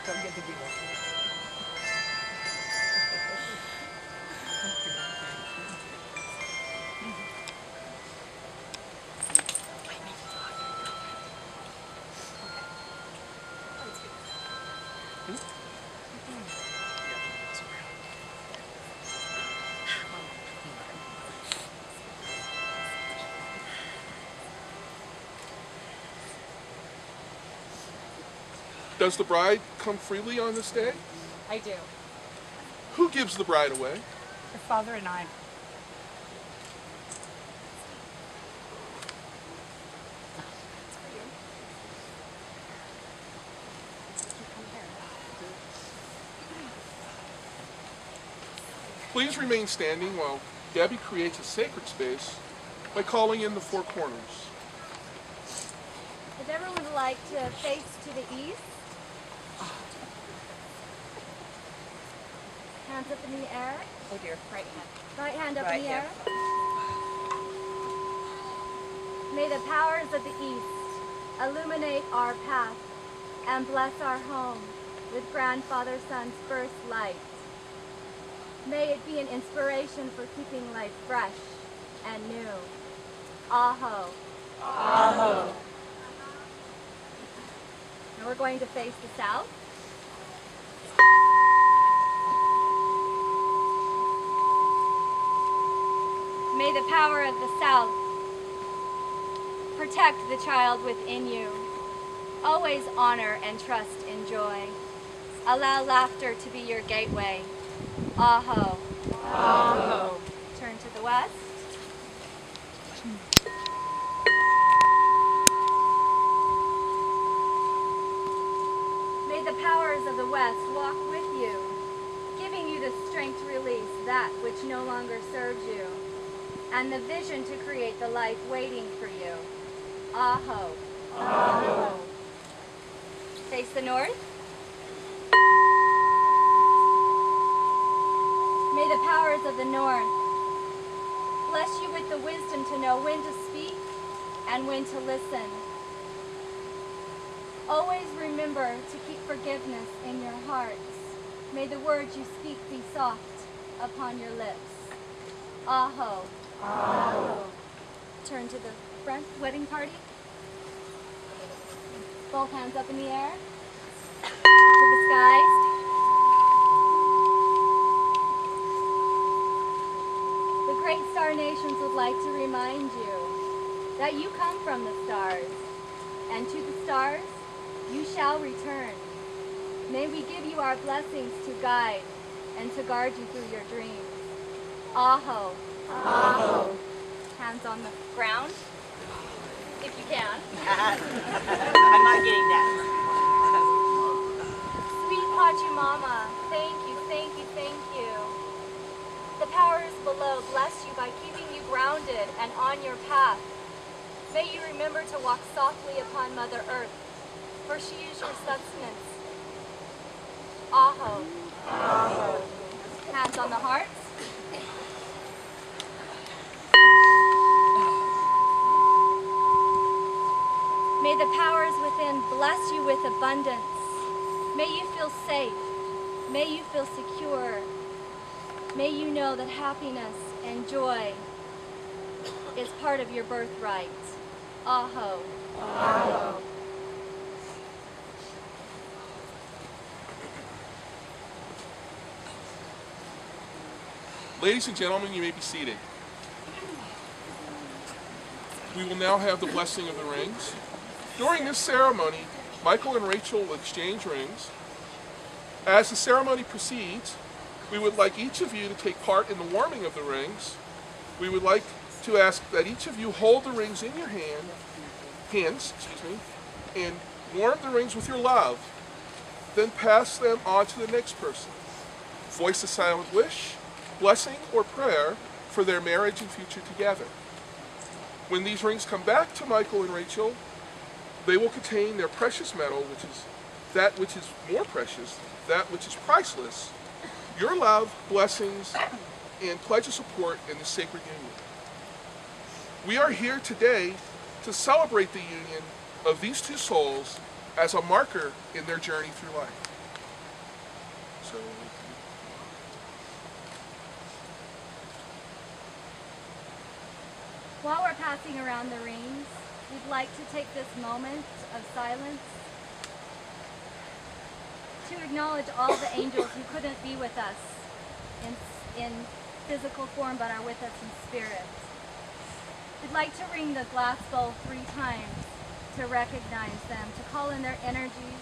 Come get the giggle. Does the bride come freely on this day? I do. Who gives the bride away? Her father and I. Please remain standing while Debbie creates a sacred space by calling in the four corners. Would everyone like to face to the east? Hands up in the air. Oh dear, right hand. Right hand up Right, in the yeah. air. May the powers of the east illuminate our path and bless our home with grandfather son's first light. May it be an inspiration for keeping life fresh and new. Aho. Aho. Now we're going to face the south. May the power of the south protect the child within you. Always honor and trust in joy. Allow laughter to be your gateway. Aho. Aho. Turn to the west. May the powers of the west walk with you, giving you the strength to release that which no longer serves you, and the vision to create the life waiting for you. Aho. Aho. Face the north. May the powers of the north bless you with the wisdom to know when to speak and when to listen. Always remember to keep forgiveness in your hearts. May the words you speak be soft upon your lips. Aho. Aho. Turn to the front, wedding party. Both hands up in the air. To the skies. The great star nations would like to remind you that you come from the stars, and to the stars you shall return. May we give you our blessings to guide and to guard you through your dreams. Aho. Aho. Hands on the ground, if you can. I'm not getting that. Sweet Pachamama, thank you, thank you, thank you. The powers below bless you by keeping you grounded and on your path. May you remember to walk softly upon Mother Earth, for she is your sustenance. Aho. Aho. Hands on the hearts. May the powers within bless you with abundance. May you feel safe. May you feel secure. May you know that happiness and joy is part of your birthright. Aho. Aho. Ladies and gentlemen, you may be seated. We will now have the blessing of the rings. During this ceremony, Michael and Rachel will exchange rings. As the ceremony proceeds, we would like each of you to take part in the warming of the rings we would like to ask that each of you hold the rings in your hands, and warm the rings with your love. Then pass them on to the next person. Voice a silent wish, blessing, or prayer for their marriage and future together. When these rings come back to Michael and Rachel, they will contain their precious metal, which is that which is more precious, that which is priceless, your love, blessings, and pledge of support in this sacred union. We are here today to celebrate the union of these two souls as a marker in their journey through life. So, while we're passing around the rings, we'd like to take this moment of silence to acknowledge all the angels who couldn't be with us in physical form but are with us in spirit. We'd like to ring the glass bowl 3 times to recognize them, to call in their energies,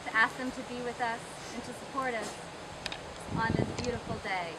to ask them to be with us and to support us on this beautiful day.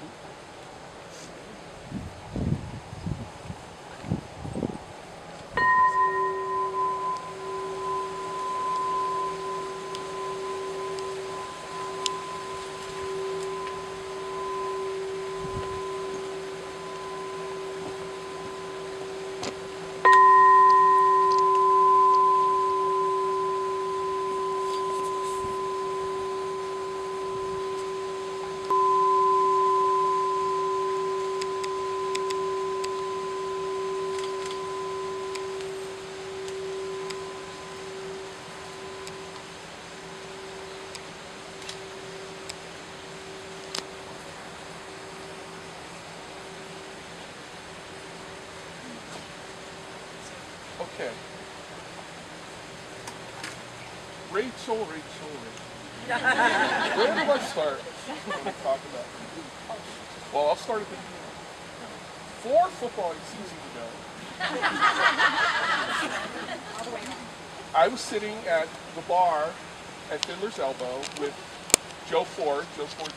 okay. Rachel. Where do I start? What am I talking about? Well, I'll start at the beginning. 4 football seasons ago, I was sitting at the bar at Fiddler's Elbow with Joe Ford's, or actually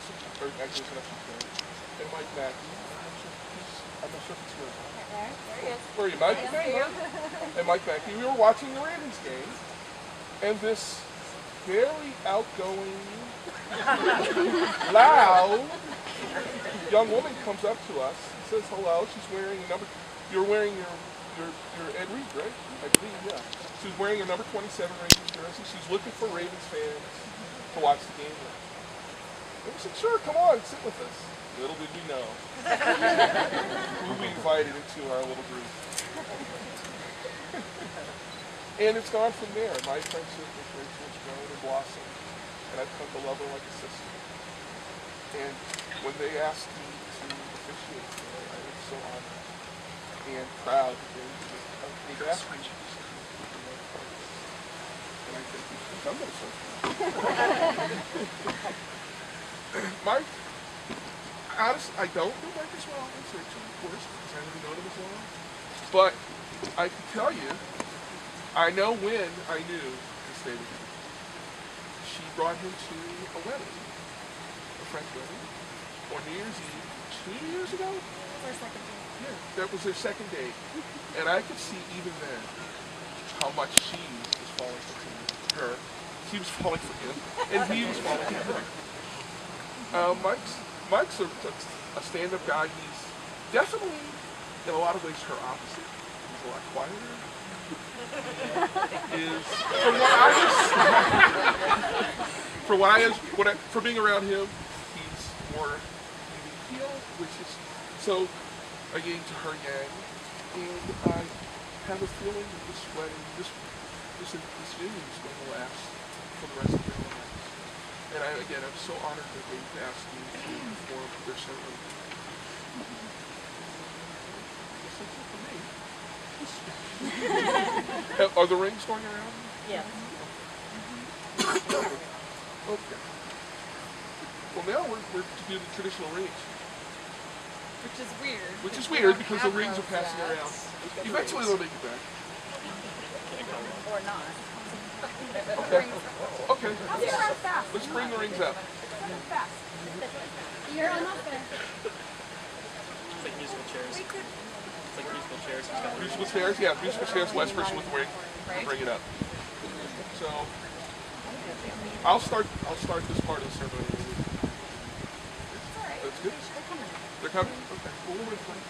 it's not and Mike Mackey. I'm not sure if it's here. There he is. Where are you, Mike? There he is. And Mike Mackey. We were watching the Ravens game, and this very outgoing, loud young woman comes up to us and says hello. She's wearing a number. You're wearing your Ed Reed, right? I believe, yeah. She's wearing a number 27 Ravens jersey. She's looking for Ravens fans to watch the game with. And we said, sure, come on, sit with us. Little did we know who we invited into our little group. And it's gone from there. My friendship with Rachel has grown and blossomed, and I've come to love her like a sister. And when they asked me to officiate, I was so honored and proud that they've asked me to. And I think we've done that so far. Mike, honestly, I don't know Mike as well as Rachel, of course, because I haven't known him as well. But I can tell you, I know when I knew to stay with him. She brought him to a wedding, a friend's wedding, on New Year's Eve 2 years ago? Or second date. Yeah, that was their second date. And I could see even then how much she was falling for her. She was falling for him, and he was falling for her. Mike's a stand-up guy. He's definitely, in a lot of ways, her opposite. He's a lot quieter. For being around him, he's more even keel, which is so a yin to her yang. And I have a feeling that this wedding, this union is going to last for the rest of their lives. And I'm so honored that they've asked me to perform their ceremony. That's it for me. Are the rings going around? Yeah. Okay. Well, now we're to do the traditional rings. Which is weird. Because the rings are passing around. Eventually they'll make it back. Or not. Okay. Let's bring the rings up. You're almost there. Like musical chairs. Musical chairs, yeah, musical chairs, less person with the ring. Bring it up. So I'll start this part of the ceremony. That's good. They're coming? Okay. Well, we'll wait for them.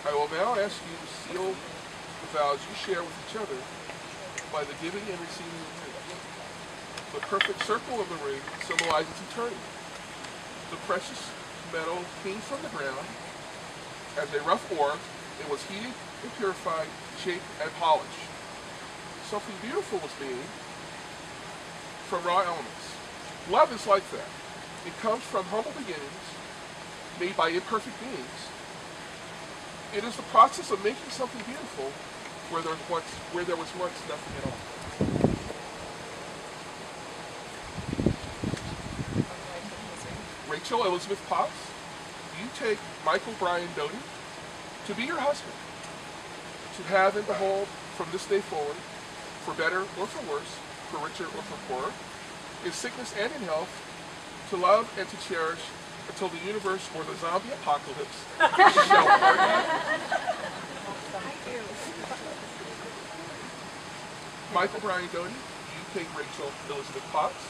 I will now ask you to seal the vows you share with each other by the giving and receiving of rings. The perfect circle of the ring symbolizes eternity. The precious metal came from the ground as a rough ore. It was heated and purified, shaped and polished. Something beautiful was made from raw elements. Love is like that. It comes from humble beginnings, made by imperfect beings. It is the process of making something beautiful where there was once nothing at all. Rachel Elizabeth Potts, you take Michael Brian Doty to be your husband, to have and behold from this day forward, for better or for worse, for richer or for poorer, in sickness and in health, to love and to cherish until the universe or the zombie apocalypse shall part. Michael Brian Doty, you take Rachel Elizabeth Potts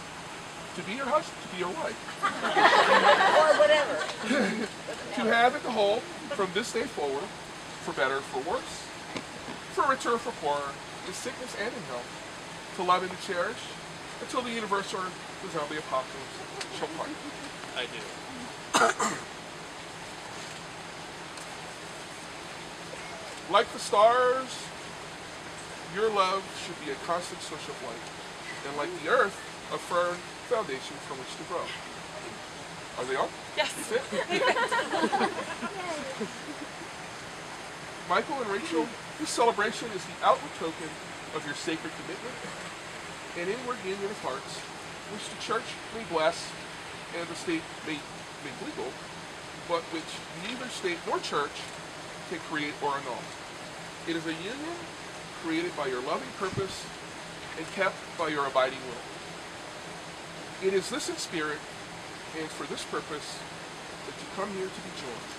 to be your husband, to be your wife. Or whatever. To have and to hold from this day forward, for better, for worse, for richer, for poorer, in sickness and in health, to love and to cherish, until the universe or the zombie apocalypse shall part. I do. Like the stars, your love should be a constant source of light, and like the earth, a firm foundation from which to grow. Are they on? Yes. That's it? Michael and Rachel, this celebration is the outward token of your sacred commitment and inward union of hearts, which the church may bless and the state may make legal, but which neither state nor church can create or annul. It is a union created by your loving purpose and kept by your abiding will. It is this in spirit and for this purpose that you come here to be joined.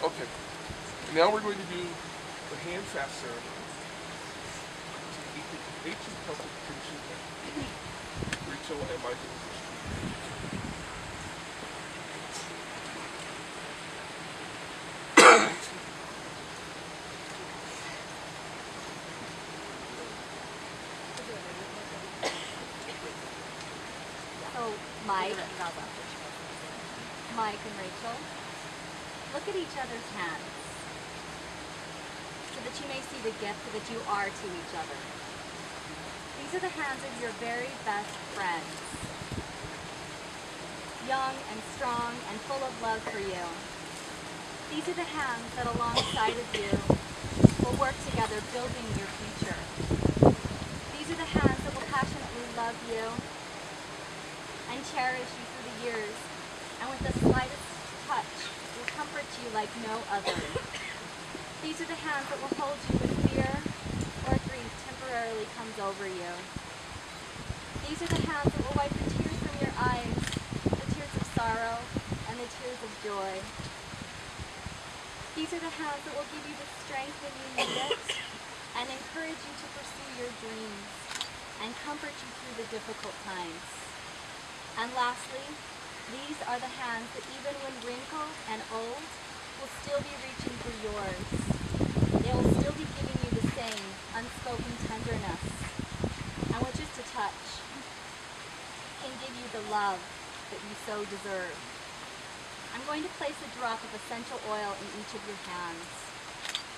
Okay. And now we're going to do the hand fast ceremony. Each of the couple Rachel and Michael. So, Mike and Rachel, look at each other's hands so that you may see the gift that you are to each other. These are the hands of your very best friends, young and strong and full of love for you. These are the hands that alongside of you will work together building your future. These are the hands that will passionately love you and cherish you through the years, and with the slightest touch will comfort you like no other. These are the hands that will hold you when fear or grief temporarily comes over you. These are the hands that will wipe the tears from your eyes, the tears of sorrow and the tears of joy. These are the hands that will give you the strength when you need it and encourage you to pursue your dreams and comfort you through the difficult times. And lastly, these are the hands that even when wrinkled and old will still be reaching for yours. They will still be giving you the same unspoken tenderness, and with just a touch can give you the love that you so deserve. I'm going to place a drop of essential oil in each of your hands.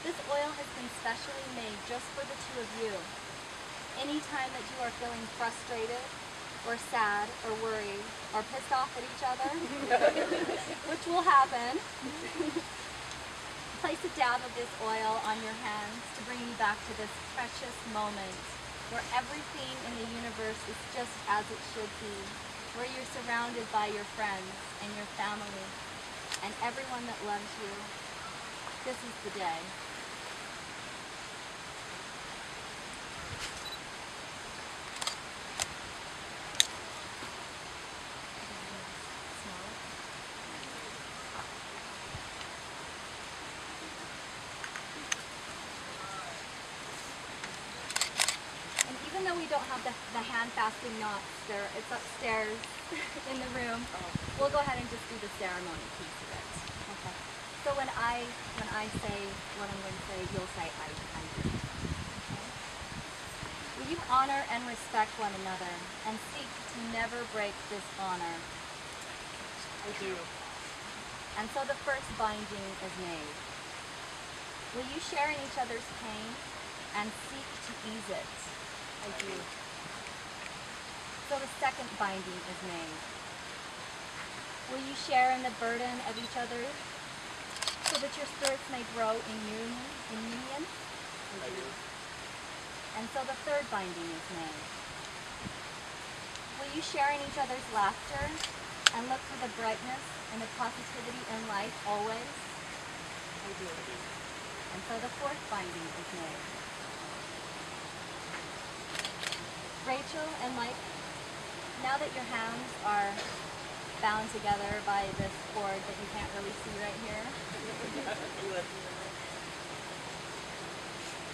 This oil has been specially made just for the two of you. Anytime that you are feeling frustrated, or sad, or worried, or pissed off at each other, which will happen, place a dab of this oil on your hands to bring you back to this precious moment where everything in the universe is just as it should be, where you're surrounded by your friends and your family and everyone that loves you. This is the day. And even though we don't have the hand fasting knots there, it's upstairs in the room, we'll go ahead and just do the ceremony piece of it. Okay. So when I say what I'm going to say, you'll say I do. Okay. Will you honor and respect one another and seek to never break this honor? I do. And so the first binding is made. Will you share in each other's pain and seek to ease it? I do. So the second binding is made. Will you share in the burden of each other so that your spirits may grow in union? I do. And so the third binding is made. Will you share in each other's laughter and look for the brightness and the positivity in life always? I do. And so the fourth binding is made. Rachel and Mike, now that your hands are bound together by this cord that you can't really see right here,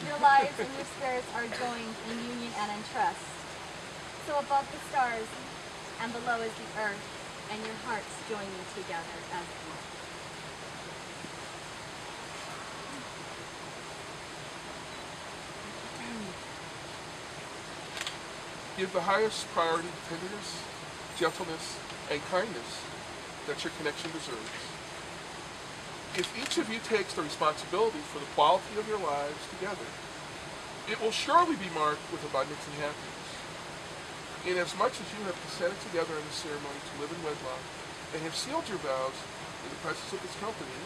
your lives and your spirits are joined in union and in trust. So above the stars and below is the earth, and your hearts join you together as one. Give the highest priority to tenderness, gentleness, and kindness that your connection deserves. If each of you takes the responsibility for the quality of your lives together, it will surely be marked with abundance and happiness. Inasmuch as you have consented together in the ceremony to live in wedlock and have sealed your vows in the presence of this company,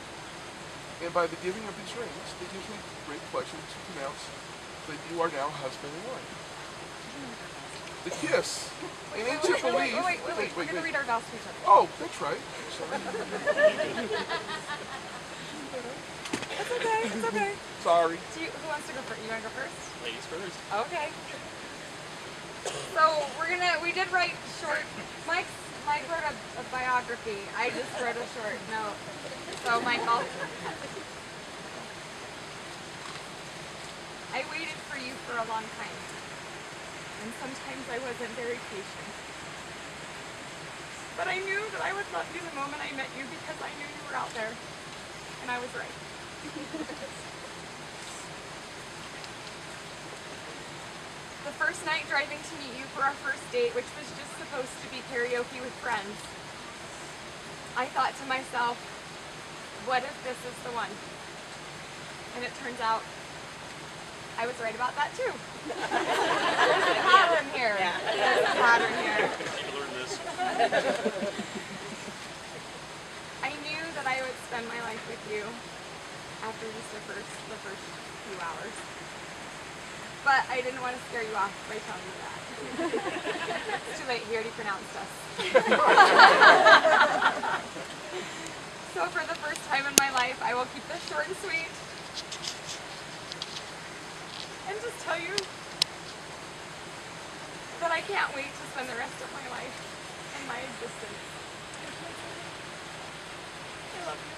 and by the giving of these rings, it gives me great pleasure to pronounce that you are now husband and wife. The kiss. In ancient belief. Wait. We're going to read our vows to each other. Oh, that's right. Sorry. It's okay. It's okay. Sorry. Who wants to go first? You want to go first? Ladies first. Okay. So we did write short. Mike wrote a biography. I just wrote a short note. So Michael, I waited for you for a long time. And sometimes I wasn't very patient. But I knew that I would love you the moment I met you because I knew you were out there. And I was right. The first night driving to meet you for our first date, which was just supposed to be karaoke with friends, I thought to myself, what if this is the one? And it turns out I was right about that too. There's a pattern here. Yeah. There's a pattern here. Need to learn this. I knew that I would spend my life with you after just the first few hours. But I didn't want to scare you off by telling you that. It's too late, he already pronounced us. So for the first time in my life, I will keep this short and sweet. And just tell you that I can't wait to spend the rest of my life and my existence. I love you.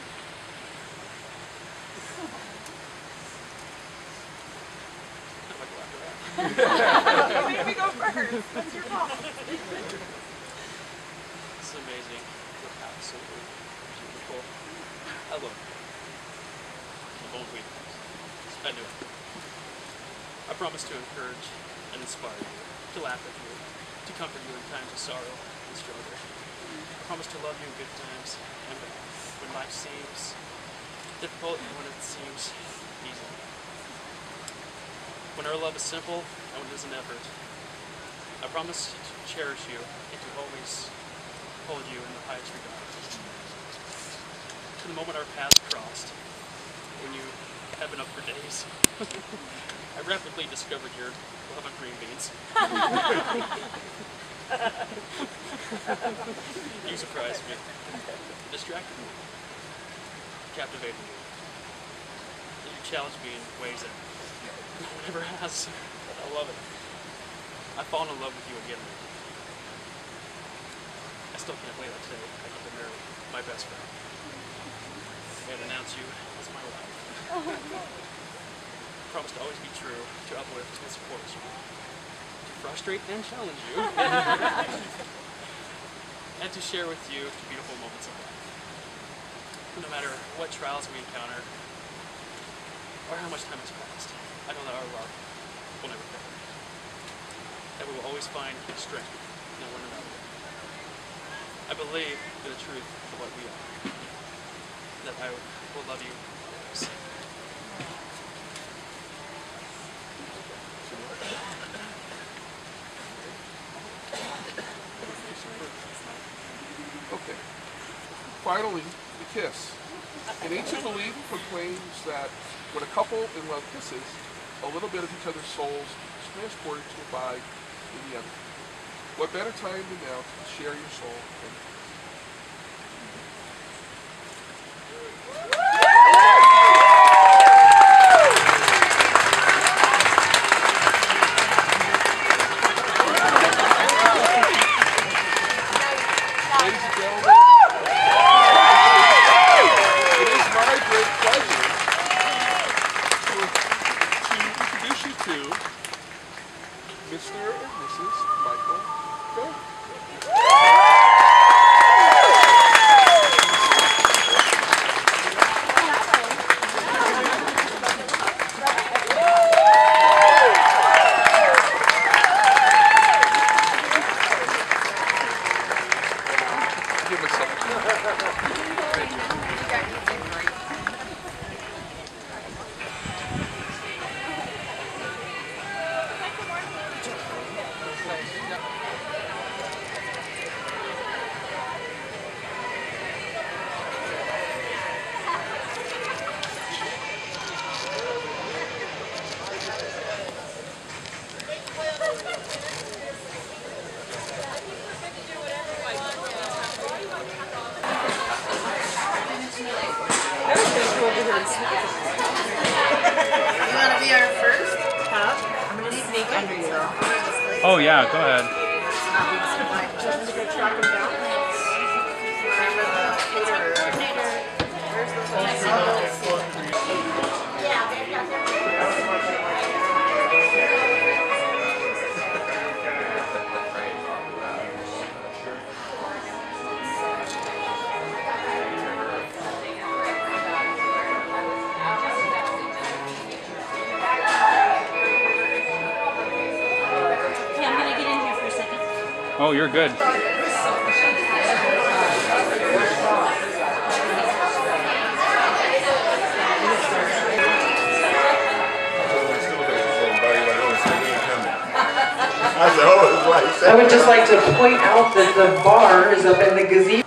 You made me go first. That's your fault. This is amazing. You're absolutely beautiful. I love you. The whole week. I do. I promise to encourage and inspire you, to laugh with you, to comfort you in times of sorrow and struggle. I promise to love you in good times and bad, when life seems difficult and when it seems easy. When our love is simple and when it is an effort. I promise to cherish you and to always hold you in the highest regard. To the moment our paths crossed, when you have been up for days, I rapidly discovered your love of green beans. kids. You surprised me. Distracted me. Captivated me. You challenged me in ways that no one ever has. I love it. I've fallen in love with you again. I still can't wait today. I get to marry my best friend and announce you as my wife. I promise to always be true, to uplift and support you, to frustrate and challenge you, and to share with you the beautiful moments of life. No matter what trials we encounter, or how much time has passed, I know that our love will never fail. That we will always find strength in one another. I believe in the truth of what we are. That I will love you always. Okay. Finally, the kiss. An ancient belief proclaims that when a couple in love kisses, a little bit of each other's souls is transported to abide in the other. What better time than now to share your soul and ladies and gentlemen, it is my great pleasure to introduce you to Mr. and Mrs. Michael Doty. Give him a second. Thank you. You want to be our first? Huh? I'm going to sneak under you. Oh yeah, go ahead. Okay, I'm gonna get in here for a second. Oh, you're good. I would just like to point out that the bar is up in the gazebo.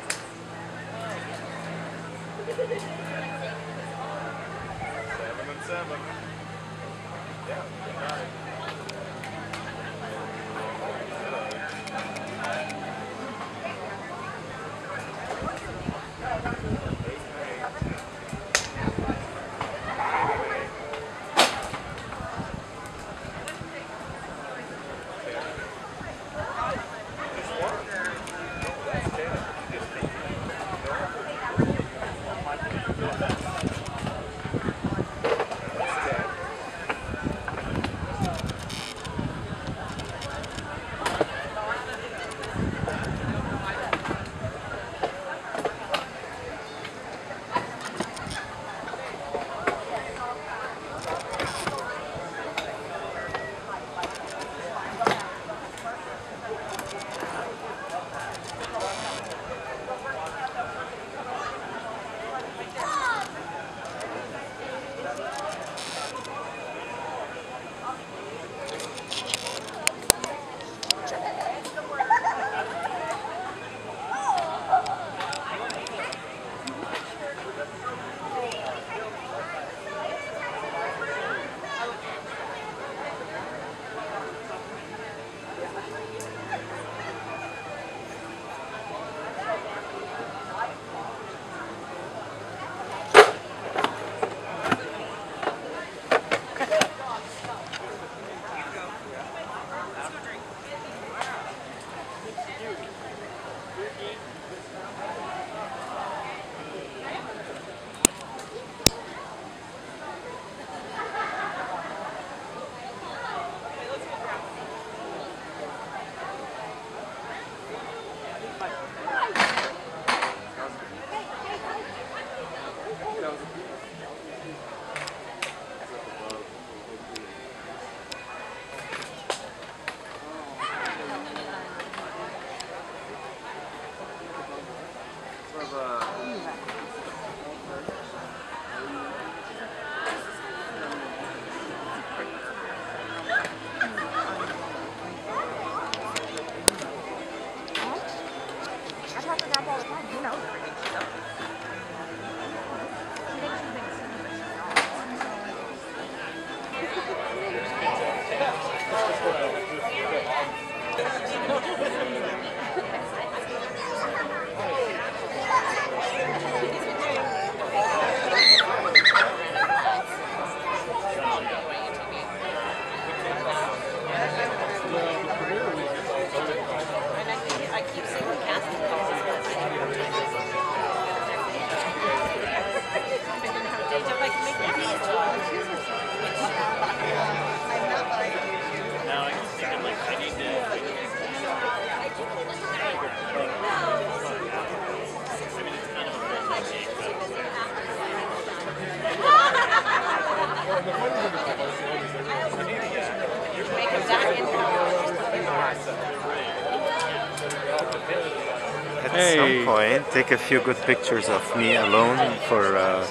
At some point, take a few good pictures of me alone for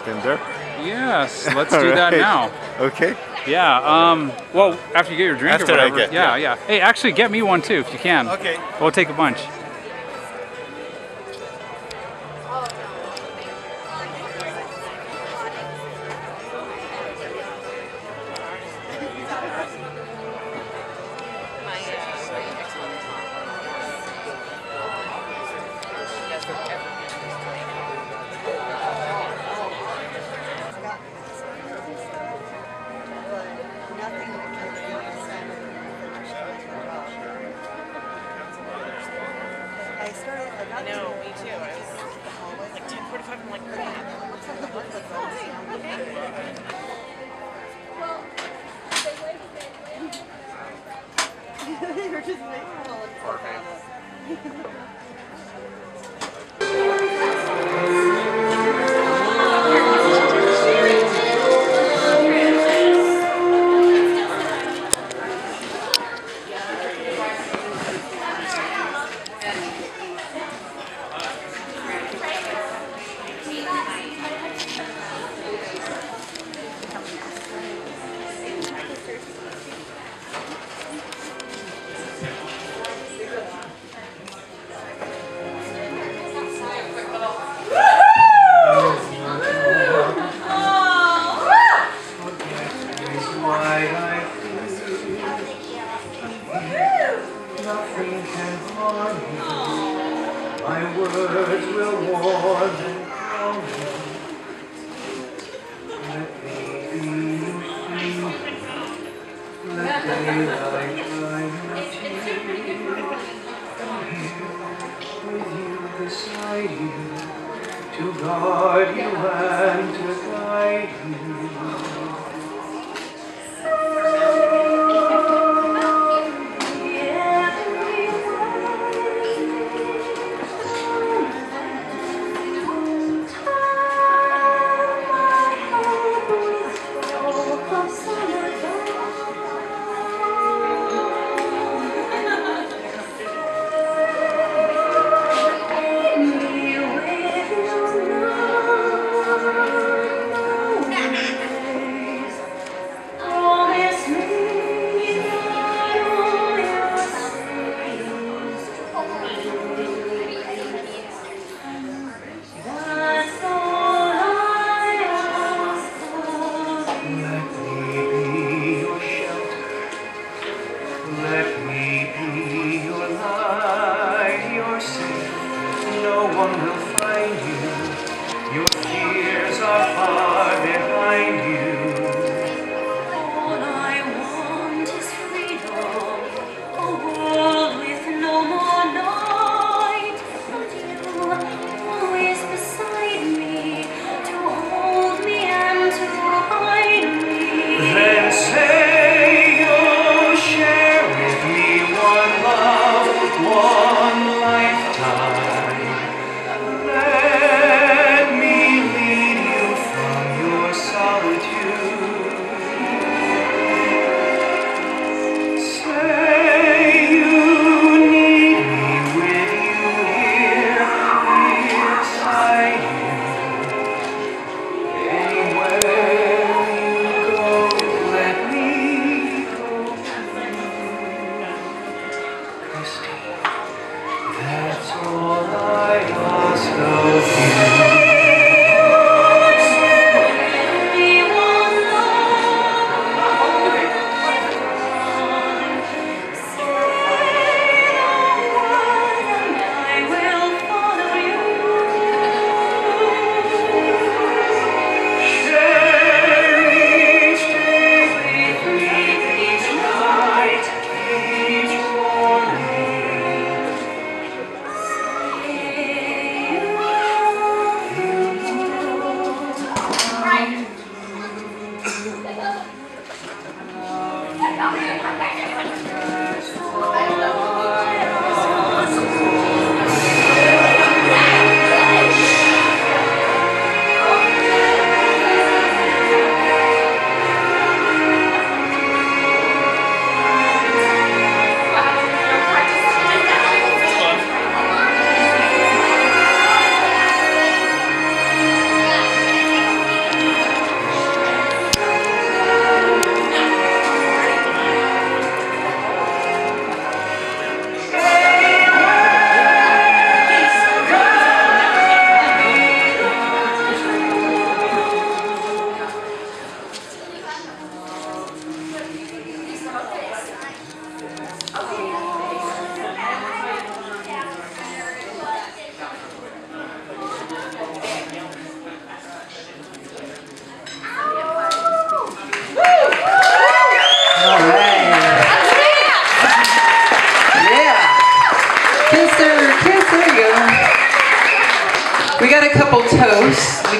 Tinder. Yes, let's do that now. Okay. Yeah. Well, after you get your drink After or whatever. I get, yeah. Hey, actually, get me one too if you can. Okay. We'll take a bunch. I know, me too. I was like 10:45. I'm like, You're just making all of Nothing can harm you. My words will warm and calm you. Let me be your shield. Let daylight dry your tears. I'm here with you beside you, to guard you and to guide you.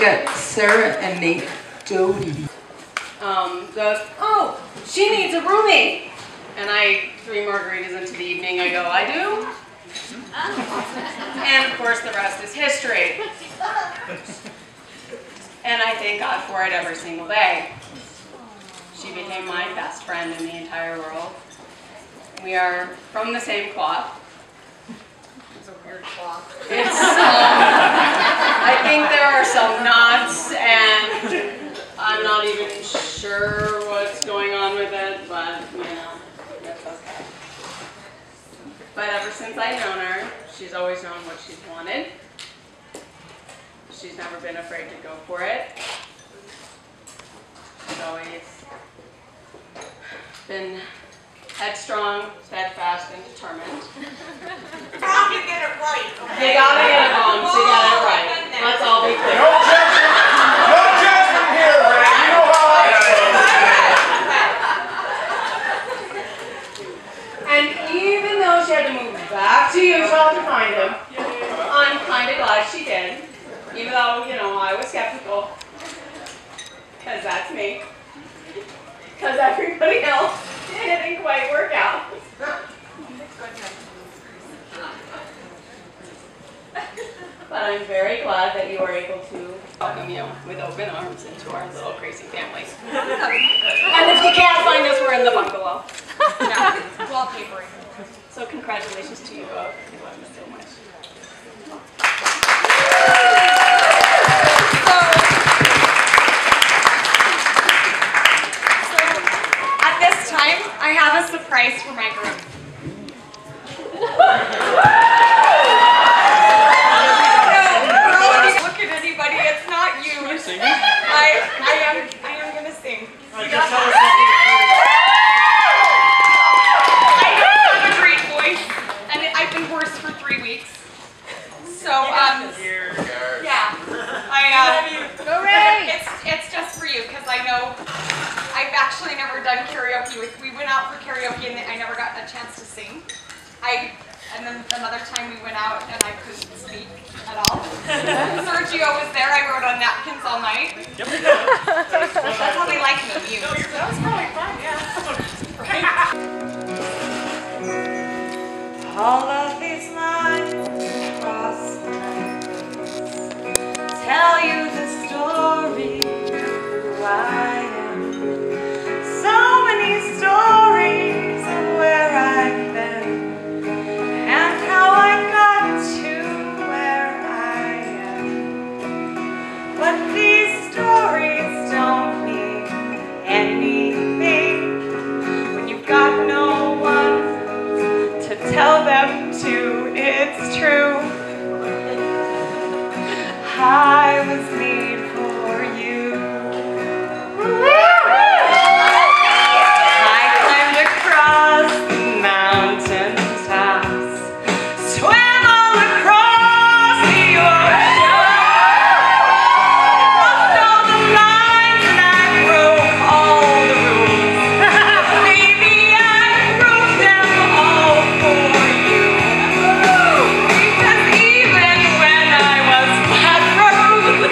got Sarah and Nate Doty. Goes, oh, she needs a roommate. And 3 margaritas into the evening, I go, I do? And of course the rest is history. And I thank God for it every single day. She became my best friend in the entire world. We are from the same cloth. It's a weird cloth. It's, I think there are some knots, and I'm not even sure what's going on with it, but you know, that's okay. But ever since I've known her, she's always known what she's wanted. She's never been afraid to go for it. She's always been headstrong, steadfast, and determined. You gotta get it right, okay? You gotta get it wrong to get it right. Let's all be clear. No judgment! No judgment here, Ray! You know how I feel. And even though she had to move back to Utah to find him, I'm kind of glad she did. Even though, you know, I was skeptical. Because that's me. Because everybody else didn't quite work out. But I'm very glad that you were able to welcome you with open arms into our little crazy family. And if you can't find us, we're in the bungalow. Yeah, wallpapering. So congratulations to you both. You love me so much. At this time, I have a surprise for my group. Look at anybody, it's not you. I am gonna sing. I don't have a great voice, and I've been hoarse for 3 weeks. So, yeah, it's just for you, because I know I've actually never done karaoke we went out for karaoke and I never got a chance to sing. And then another time we went out and I couldn't speak at all. Sergio was there, I wrote on napkins all night. Yep. That's how they like me, you. That was probably fun, yeah. All of these lines cross my face, tell you the story of who I am. So many stories of where I've been and how I got to where I am. But these stories don't mean anything when you've got no one to tell them to. It's true. I was made for you. I climbed across the mountain tops, swam all across the ocean, crossed all the lines and I broke all the rules. Maybe I broke them all for you, because even when I was flat broke,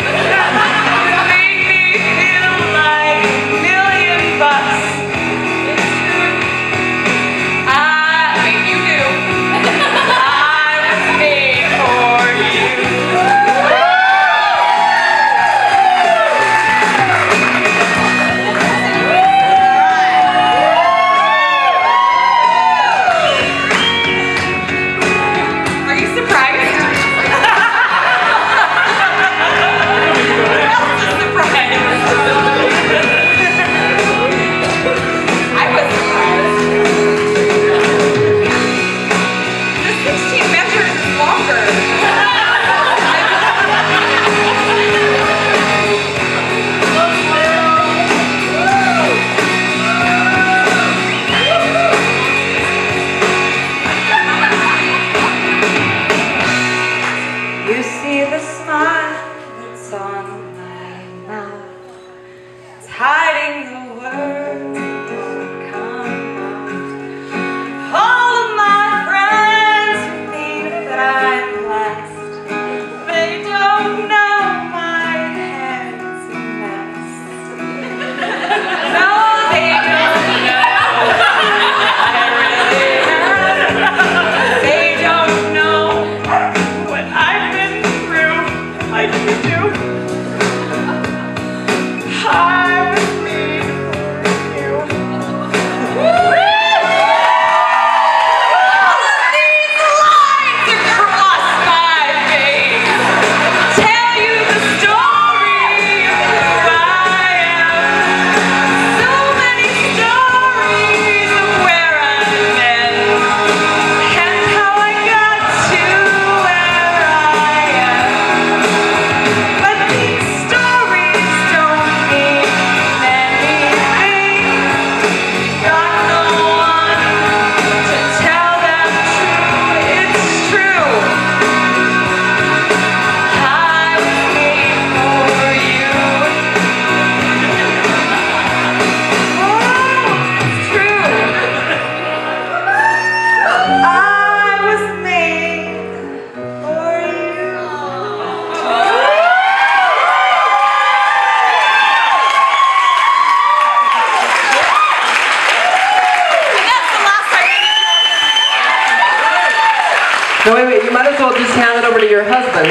No, wait, you might as well just hand it over to your husband.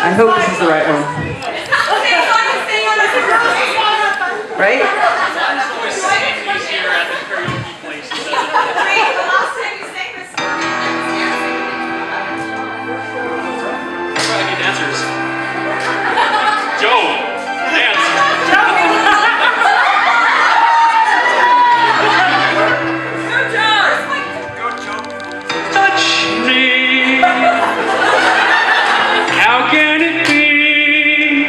I hope this is the right one. Right? Dancers. Joe, dance. Touch me. How can it be?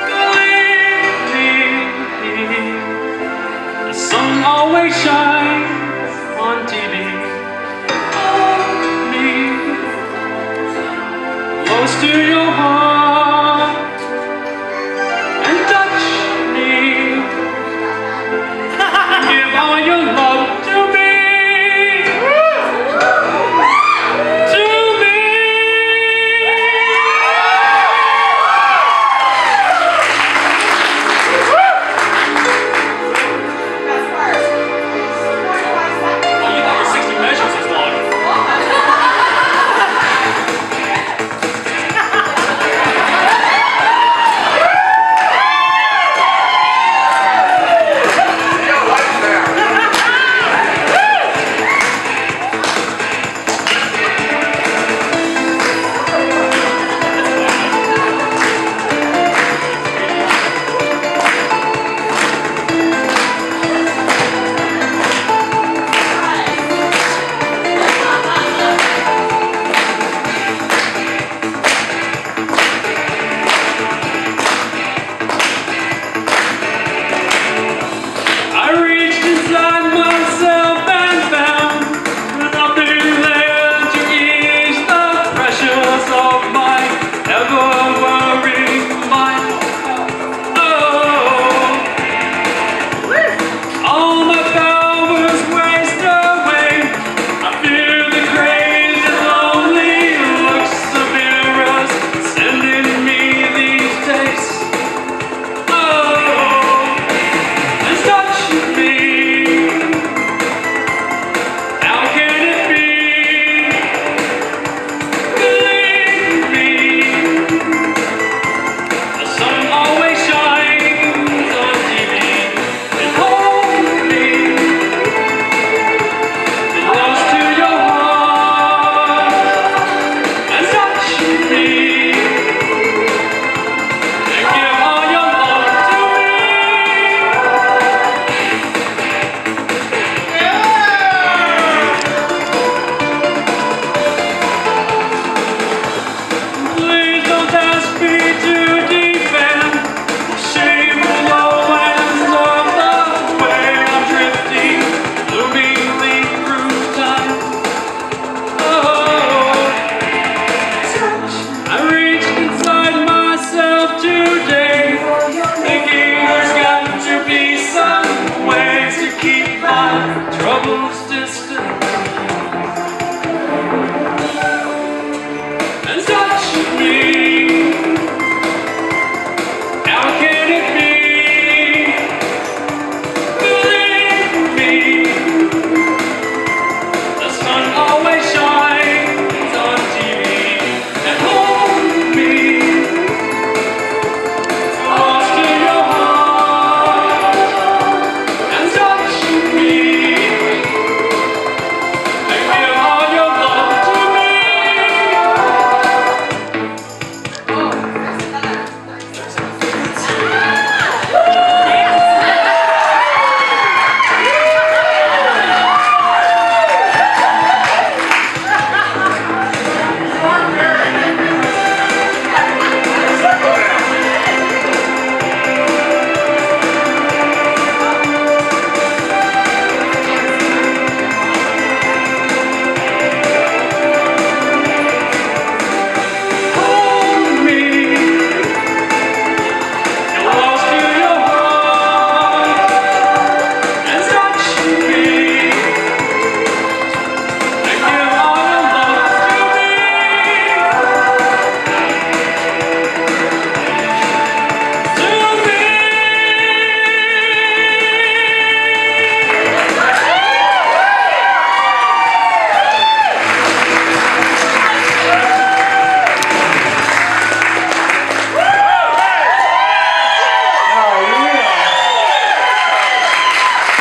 Believe me. The sun always shines on TV. Hold me close to your heart and touch me. Give all your love to me. To me. Oh, you thought your 60 measures was long.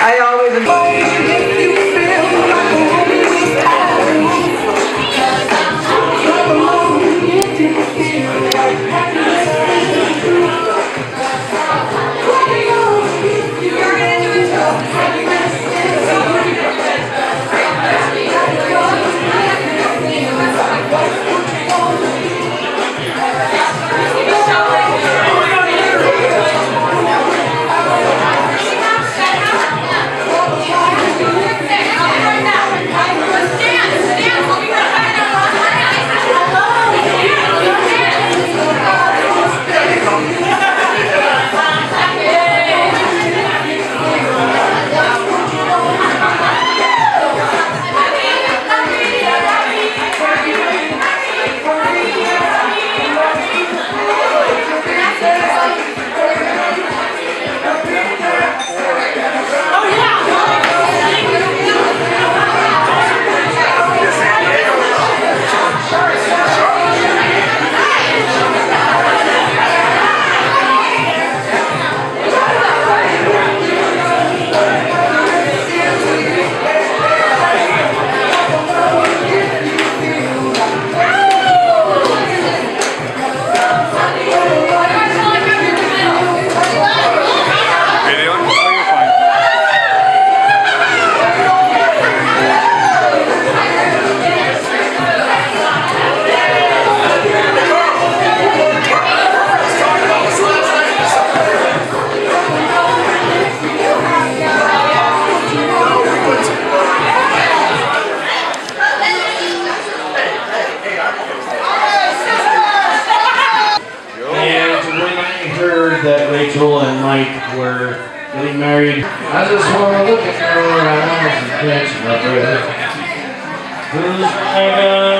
I always that Rachel and Mike were getting married. I just want to look at her eyes and catch my breath. Who's my God?